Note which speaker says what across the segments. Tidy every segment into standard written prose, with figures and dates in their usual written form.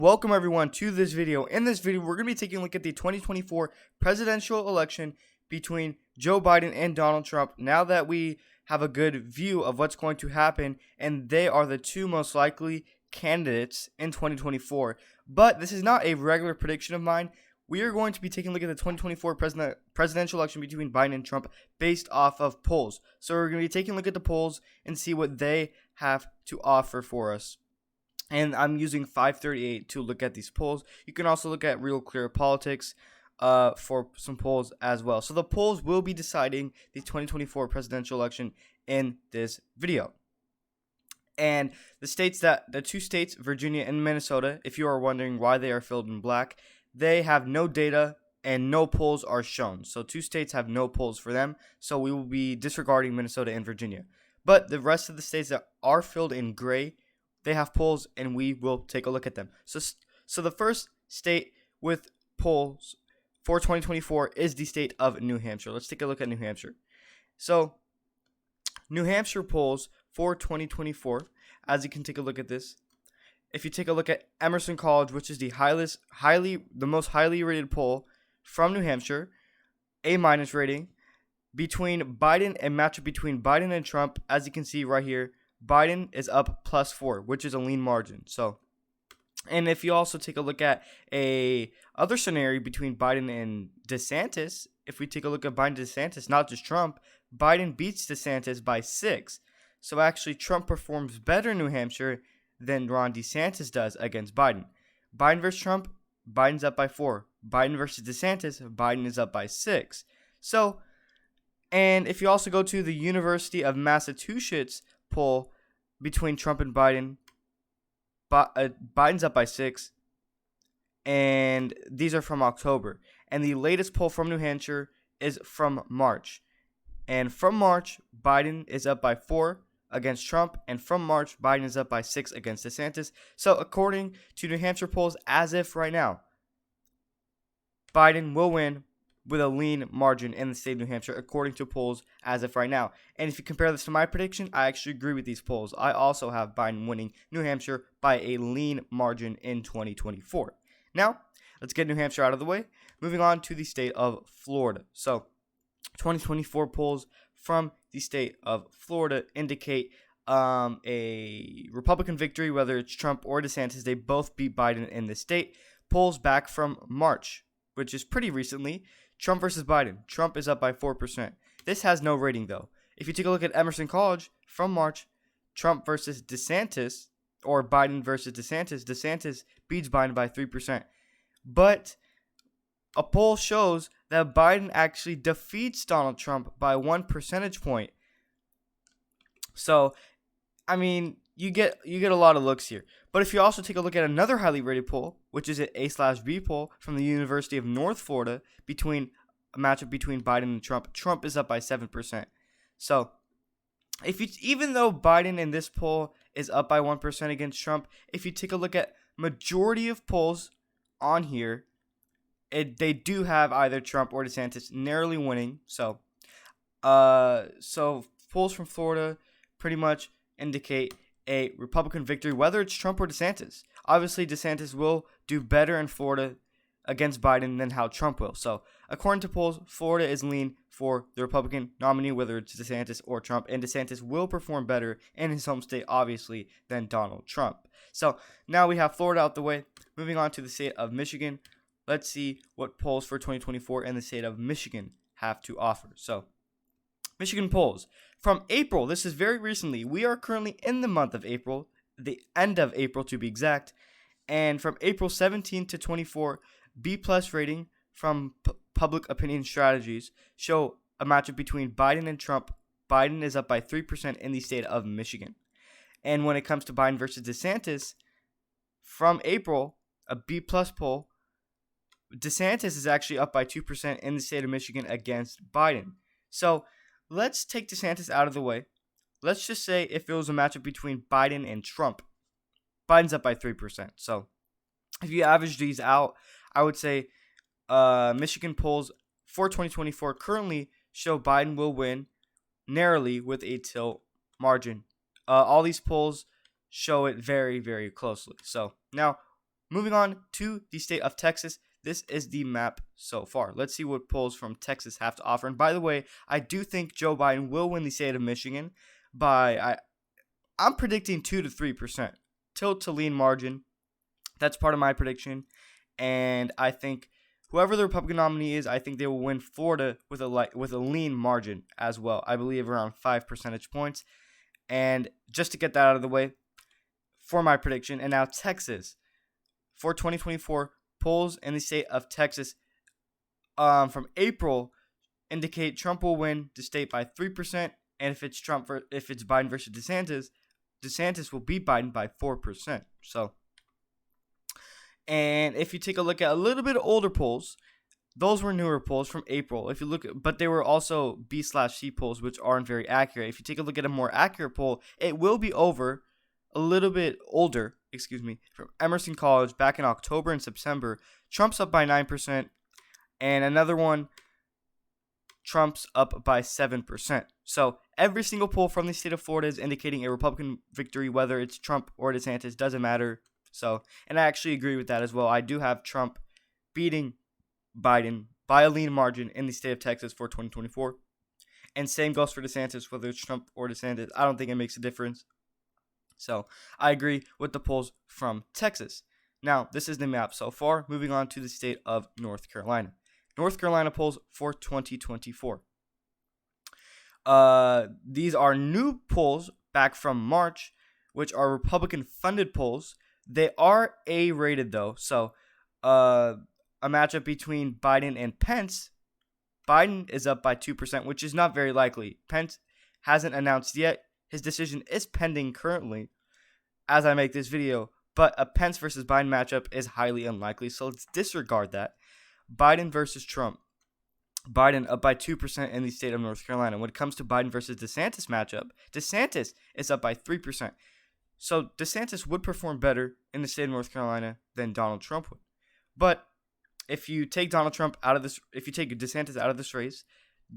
Speaker 1: Welcome everyone to this video. In this video, we're going to be taking a look at the 2024 presidential election between Joe Biden and Donald Trump. Now that we have a good view of what's going to happen, and they are the two most likely candidates in 2024. But this is not a regular prediction of mine. We are going to be taking a look at the 2024 presidential election between Biden and Trump based off of polls. So we're going to be taking a look at the polls and see what they have to offer for us. And I'm using 538 to look at these polls. You can also look at Real Clear Politics for some polls as well. So the polls will be deciding the 2024 presidential election in this video. And the two states, Virginia and Minnesota, if you are wondering why they are filled in black, they have no data and no polls are shown. So two states have no polls for them. So we will be disregarding Minnesota and Virginia. But the rest of the states that are filled in gray, they have polls, and we will take a look at them. So the first state with polls for 2024 is the state of New Hampshire. Let's take a look at New Hampshire. So New Hampshire polls for 2024, as you can take a look at this. If you take a look at Emerson College, which is the most highly rated poll from New Hampshire, A- rating, between Biden and matchup between Biden and Trump, as you can see right here, Biden is up +4, which is a lean margin. So, and if you also take a look at a other scenario between Biden and DeSantis, if we take a look at Biden and DeSantis, not just Trump, Biden beats DeSantis by 6. So actually, Trump performs better in New Hampshire than Ron DeSantis does against Biden. Biden versus Trump, Biden's up by 4. Biden versus DeSantis, Biden is up by 6. So, and if you also go to the University of Massachusetts poll between Trump and Biden, Biden's up by 6, and these are from October. And the latest poll from New Hampshire is from March. And from March, Biden is up by 4 against Trump, and from March, Biden is up by 6 against DeSantis. So according to New Hampshire polls, as if right now, Biden will win with a lean margin in the state of New Hampshire, according to polls as of right now. And if you compare this to my prediction, I actually agree with these polls. I also have Biden winning New Hampshire by a lean margin in 2024. Now, let's get New Hampshire out of the way. Moving on to the state of Florida. So, 2024 polls from the state of Florida indicate a Republican victory, whether it's Trump or DeSantis. They both beat Biden in the state. Polls back from March, which is pretty recently. Trump versus Biden. Trump is up by 4%. This has no rating, though. If you take a look at Emerson College from March, Trump versus DeSantis, or Biden versus DeSantis, DeSantis beats Biden by 3%. But a poll shows that Biden actually defeats Donald Trump by 1 percentage point. So, I mean, you get a lot of looks here. But if you also take a look at another highly rated poll, which is an A/B poll from the University of North Florida, a matchup between Biden and Trump, Trump is up by 7%. So, even though Biden in this poll is up by 1% against Trump, if you take a look at majority of polls on here, they do have either Trump or DeSantis narrowly winning. So polls from Florida pretty much indicate a Republican victory, whether it's Trump or DeSantis. Obviously, DeSantis will do better in Florida against Biden than how Trump will. So, according to polls, Florida is lean for the Republican nominee, whether it's DeSantis or Trump, and DeSantis will perform better in his home state, obviously, than Donald Trump. So, now we have Florida out the way. Moving on to the state of Michigan. Let's see what polls for 2024 in the state of Michigan have to offer. So, Michigan polls from April. This is very recently. We are currently in the month of April, the end of April to be exact. And from April 17 to 24, B+ rating from Public Opinion Strategies show a matchup between Biden and Trump. Biden is up by 3% in the state of Michigan. And when it comes to Biden versus DeSantis, from April, a B+ poll, DeSantis is actually up by 2% in the state of Michigan against Biden. So, let's take DeSantis out of the way. Let's just say if it was a matchup between Biden and Trump, Biden's up by 3%. So, if you average these out, I would say Michigan polls for 2024 currently show Biden will win narrowly with a tilt margin. All these polls show it very, very closely. So, now moving on to the state of Texas. This is the map so far. Let's see what polls from Texas have to offer. And by the way, I do think Joe Biden will win the state of Michigan by, I'm predicting 2 to 3%. Tilt to lean margin. That's part of my prediction. And I think whoever the Republican nominee is, I think they will win Florida with a lean margin as well. I believe around 5 percentage points. And just to get that out of the way for my prediction. And now Texas. For 2024, polls in the state of Texas from April indicate Trump will win the state by 3%, and if it's Biden versus DeSantis, DeSantis will beat Biden by 4%. So, and if you take a look at a little bit older polls, those were newer polls from April. If you look, but they were also B/C polls, which aren't very accurate. If you take a look at a more accurate poll, it will be over a little bit older, from Emerson College back in October and September. Trump's up by 9%, and another one, Trump's up by 7%. So every single poll from the state of Florida is indicating a Republican victory, whether it's Trump or DeSantis, doesn't matter. So, and I actually agree with that as well. I do have Trump beating Biden by a lean margin in the state of Texas for 2024. And same goes for DeSantis, whether it's Trump or DeSantis. I don't think it makes a difference. So I agree with the polls from Texas. Now, this is the map so far. Moving on to the state of North Carolina. North Carolina polls for 2024. These are new polls back from March, which are Republican-funded polls. They are A-rated, though. So a matchup between Biden and Pence. Biden is up by 2%, which is not very likely. Pence hasn't announced yet. His decision is pending currently as I make this video, but a Pence versus Biden matchup is highly unlikely, so let's disregard that. Biden versus Trump. Biden up by 2% in the state of North Carolina. When it comes to Biden versus DeSantis matchup, DeSantis is up by 3%. So DeSantis would perform better in the state of North Carolina than Donald Trump would. But if you take DeSantis out of this race,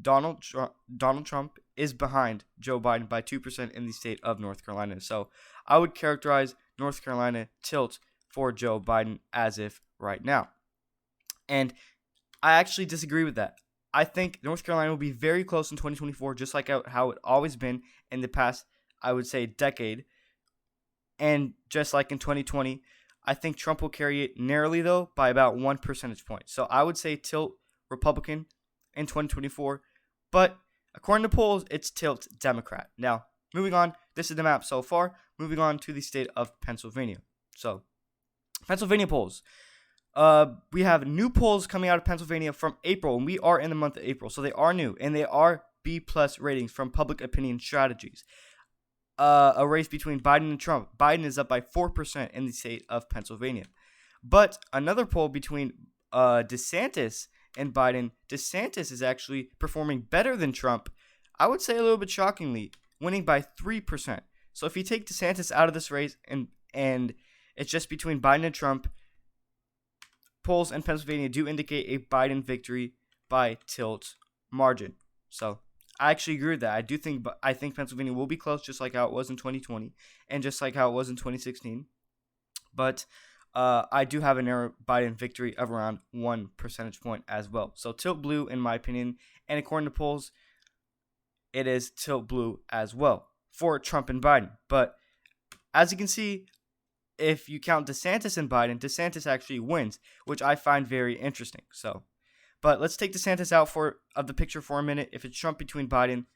Speaker 1: Donald Trump is behind Joe Biden by 2% in the state of North Carolina. So I would characterize North Carolina tilt for Joe Biden as if right now. And I actually disagree with that. I think North Carolina will be very close in 2024, just like how it always been in the past, I would say, decade. And just like in 2020, I think Trump will carry it narrowly, though, by about 1 percentage point. So I would say tilt Republican in 2024, but according to polls, it's tilt Democrat. Now, moving on, this is the map so far. Moving on to the state of Pennsylvania. So, Pennsylvania polls. We have new polls coming out of Pennsylvania from April, and we are in the month of April, so they are new, and they are B+ ratings from Public Opinion Strategies. A race between Biden and Trump. Biden is up by 4% in the state of Pennsylvania. But another poll between DeSantis and Biden, DeSantis is actually performing better than Trump. I would say a little bit shockingly, winning by 3%. So if you take DeSantis out of this race and it's just between Biden and Trump, polls in Pennsylvania do indicate a Biden victory by tilt margin. So I actually agree with that. I think Pennsylvania will be close, just like how it was in 2020 and just like how it was in 2016. But I do have a narrow Biden victory of around 1 percentage point as well. So tilt blue, in my opinion, and according to polls, it is tilt blue as well for Trump and Biden. But as you can see, if you count DeSantis and Biden, DeSantis actually wins, which I find very interesting. So, but let's take DeSantis out of the picture for a minute. If it's Trump between Biden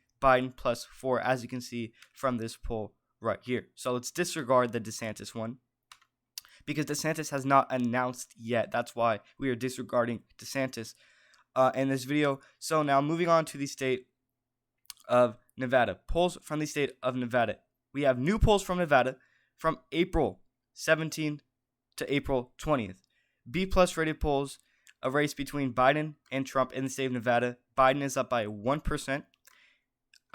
Speaker 1: plus 4, as you can see from this poll right here. So let's disregard the DeSantis one, because DeSantis has not announced yet. That's why we are disregarding DeSantis in this video. So now moving on to the state of Nevada. Polls from the state of Nevada. We have new polls from Nevada from April 17th to April 20th. B+ rated polls, a race between Biden and Trump in the state of Nevada. Biden is up by 1%.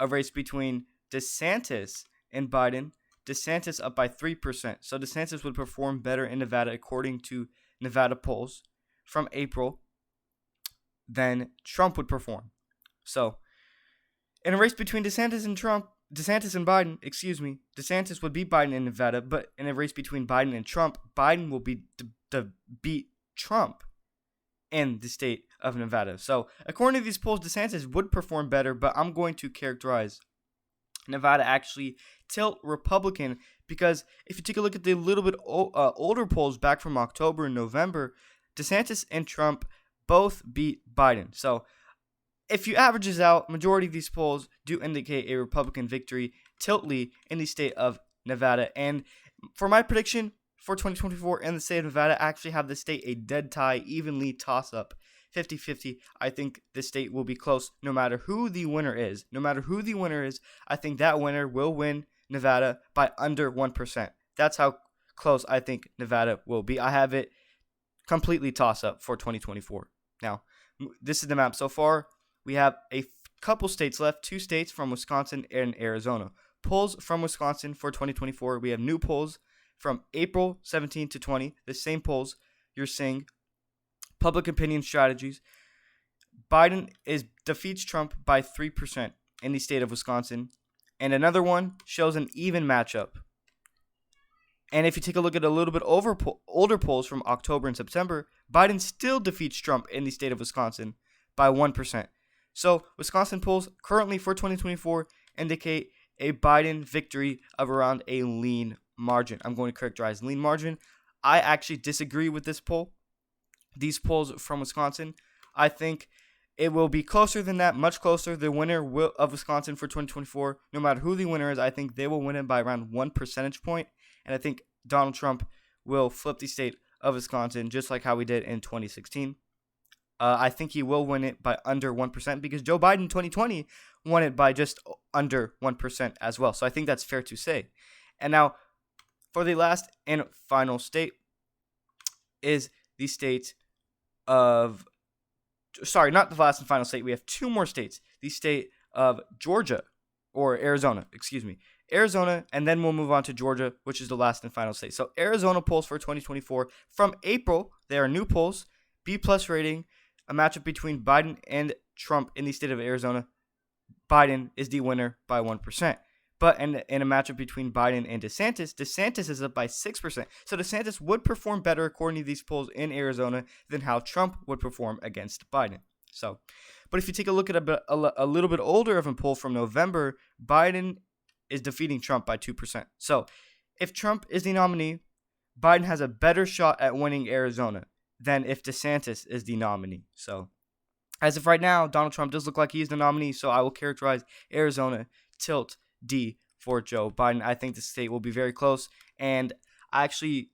Speaker 1: A race between DeSantis and Biden. DeSantis up by 3%. So DeSantis would perform better in Nevada according to Nevada polls from April than Trump would perform. So in a race between DeSantis and Trump, DeSantis and Biden, DeSantis would beat Biden in Nevada, but in a race between Biden and Trump, Biden will beat Trump in the state of Nevada. So according to these polls, DeSantis would perform better, but I'm going to characterize Nevada actually tilt Republican, because if you take a look at the little bit older polls back from October and November, DeSantis and Trump both beat Biden. So if you average this out, majority of these polls do indicate a Republican victory tiltly in the state of Nevada. And for my prediction for 2024 in the state of Nevada, I actually have the state a dead tie, evenly toss-up, 50-50. I think the state will be close no matter who the winner is. No matter who the winner is, I think that winner will win Nevada by under 1%. That's how close I think Nevada will be. I have it completely toss-up for 2024. Now, this is the map so far. We have a couple states left, 2 states from Wisconsin and Arizona. Polls from Wisconsin for 2024. We have new polls from April 17 to 20. The same polls you're seeing. Public opinion strategies. Biden defeats Trump by 3% in the state of Wisconsin. And another one shows an even matchup. And if you take a look at a little bit older polls from October and September, Biden still defeats Trump in the state of Wisconsin by 1%. So Wisconsin polls currently for 2024 indicate a Biden victory of around a lean margin. I'm going to characterize lean margin. I actually disagree with this poll. These polls from Wisconsin, I think it will be closer than that, much closer. The winner of Wisconsin for 2024, no matter who the winner is, I think they will win it by around 1 percentage point. And I think Donald Trump will flip the state of Wisconsin just like how we did in 2016. I think he will win it by under 1% because Joe Biden in 2020 won it by just under 1% as well. So I think that's fair to say. And now for the last and final state is the state of, sorry, not the last and final state. We have 2 more states. The state of Georgia, or Arizona, Arizona, and then we'll move on to Georgia, which is the last and final state. So Arizona polls for 2024 from April, they are new polls, B+ rating, a matchup between Biden and Trump in the state of Arizona. Biden is the winner by 1%. But in a matchup between Biden and DeSantis is up by 6%. So DeSantis would perform better according to these polls in Arizona than how Trump would perform against Biden. So, but if you take a look at a little bit older of a poll from November, Biden is defeating Trump by 2%. So if Trump is the nominee, Biden has a better shot at winning Arizona than if DeSantis is the nominee. So as of right now, Donald Trump does look like he's the nominee, so I will characterize Arizona tilt D for Joe Biden. I think the state will be very close, and I actually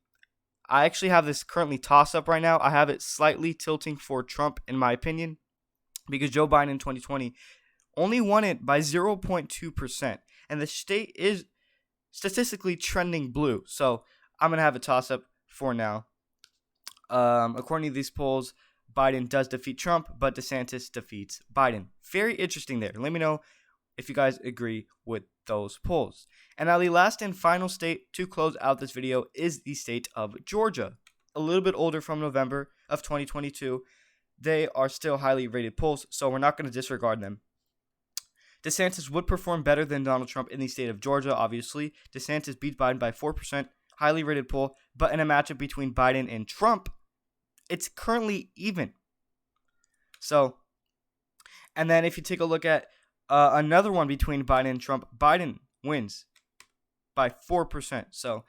Speaker 1: have this currently toss up right now. I have it slightly tilting for Trump in my opinion, because Joe Biden in 2020 only won it by 0.2%, and the state is statistically trending blue. So I'm gonna have a toss up for now. According to these polls, Biden does defeat Trump, but DeSantis defeats Biden. Very interesting there. Let me know if you guys agree with those polls. And now the last and final state to close out this video is the state of Georgia. A little bit older from November of 2022. They are still highly rated polls, so we're not going to disregard them. DeSantis would perform better than Donald Trump in the state of Georgia, obviously. DeSantis beat Biden by 4%, highly rated poll, but in a matchup between Biden and Trump, it's currently even. So, and then if you take a look at another one between Biden and Trump, Biden wins by 4%. So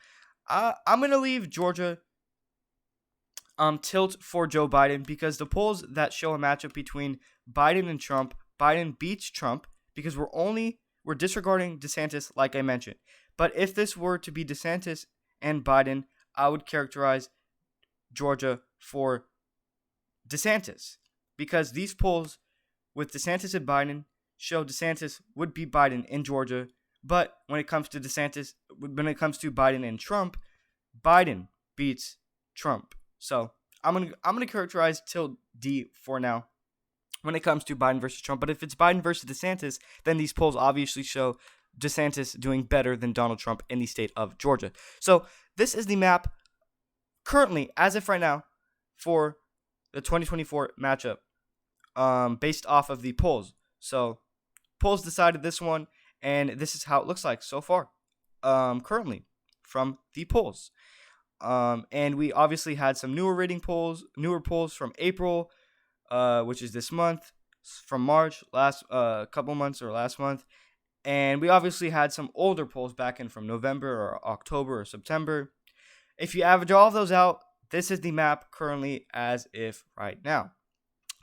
Speaker 1: I'm going to leave Georgia tilt for Joe Biden, because the polls that show a matchup between Biden and Trump, Biden beats Trump, because we're disregarding DeSantis like I mentioned. But if this were to be DeSantis and Biden, I would characterize Georgia for DeSantis, because these polls with DeSantis and Biden show DeSantis would beat Biden in Georgia, but when it comes to Biden and Trump, Biden beats Trump. So I'm gonna characterize tilt D for now when it comes to Biden versus Trump. But if it's Biden versus DeSantis, then these polls obviously show DeSantis doing better than Donald Trump in the state of Georgia. So this is the map currently, as of right now, for the 2024 matchup, based off of the polls. So polls decided this one, And this is how it looks like so far, currently from the polls. And we obviously had some newer polls from April, which is this month, from March, last couple months or last month. And we obviously had some older polls back in from November or October or September. If you average all of those out, this is the map currently as if right now.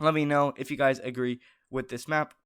Speaker 1: Let me know if you guys agree with this map